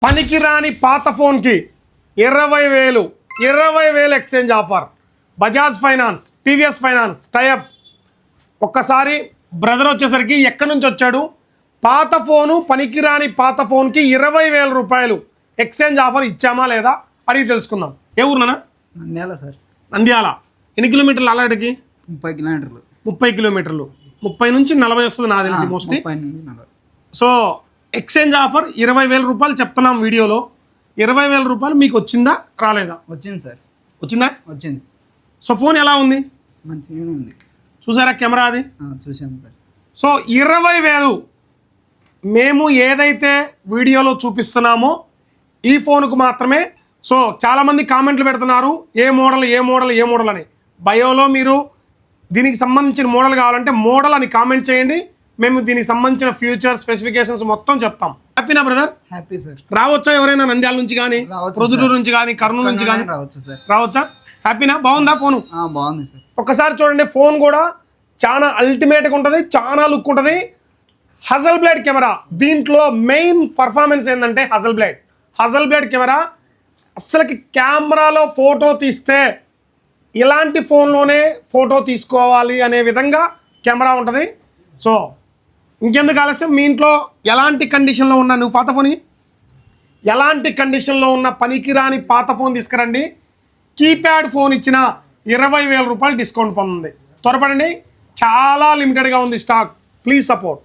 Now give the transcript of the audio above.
పనికిరాని పాత ఫోన్కి 20,000 exchange offer. Bajaj finance, TVS finance tie up. ఒక్కసారి బ్రదర్ వచ్చేసరికి ఎక్కడి నుంచి వచ్చాడు, పాత ఫోను పనికిరాని పాత ఫోన్కి 20,000 రూపాయలు ఎక్స్చేంజ్ ఆఫర్ ఇచ్చామా లేదా అడిగి తెలుసుకుందాం. ఏ ఊరునా? నంద్యాల సార్. నంద్యాల. ఎన్ని కిలోమీటర్లు అలాంటికి? 30 కిలోమీటర్లు. 30 కిలోమీటర్లు. 30 నుంచి 40 వస్తుంది నాకు తెలిసి మోస్ట్లీ. 30 నుండి 40. సో ఎక్స్చేంజ్ ఆఫర్ 20,000 రూపాయలు చెప్తున్నాం వీడియోలో. 20,000 రూపాయలు మీకు వచ్చిందా రాలేదా? వచ్చింది సార్. వచ్చిందా? వచ్చింది. సో ఫోన్ ఎలా ఉంది? మంచిగానే ఉంది. చూసారా కెమెరా అది? చూసాం సార్. సో 20,000 మేము ఏదైతే వీడియోలో చూపిస్తున్నామో ఈ ఫోన్కు మాత్రమే. సో చాలామంది కామెంట్లు పెడుతున్నారు ఏ మోడల్ ఏ మోడల్ ఏ మోడల్ అని. బయోలో మీరు దీనికి సంబంధించిన మోడల్ కావాలంటే మోడల్ అని కామెంట్ చేయండి. మేము దీనికి సంబంధించిన ఫ్యూచర్ స్పెసిఫికేషన్స్ మొత్తం చెప్తాం. హ్యాపీనా బ్రదర్? Happy sir. రావచ్చా ఎవరైనా నంద్యాల నుంచి కానీ, ప్రొద్దుటూరు నుంచి కానీ, కర్నూలు నుంచి కానీ రావచ్చు సార్. రావచ్చా? హ్యాపీనా? బాగుందా ఫోను? బాగుంది సార్. ఒక్కసారి చూడండి, ఫోన్ కూడా చాలా అల్టిమేట్గా ఉంటుంది, చాలా లుక్ ఉంటుంది. Hazel blade camera. దీంట్లో మెయిన్ పర్ఫార్మెన్స్ ఏంటంటే హజల్ బ్లేడ్ కెమెరా. అసలుకి కెమెరాలో ఫోటో తీస్తే ఇలాంటి ఫోన్లోనే ఫోటో తీసుకోవాలి అనే విధంగా కెమెరా ఉంటుంది. సో ఇంకెందుకు ఆలస్యం, మీ ఇంట్లో ఎలాంటి కండిషన్లో ఉన్న నువ్వు పాత ఫోన్, ఎలాంటి కండిషన్లో ఉన్న పనికిరాని పాత ఫోన్ తీసుకురండి. కీప్యాడ్ ఫోన్ ఇచ్చిన 20,000 రూపాయలు డిస్కౌంట్ పొందండి. త్వరపడండి, చాలా లిమిటెడ్గా ఉంది స్టాక్. Please support.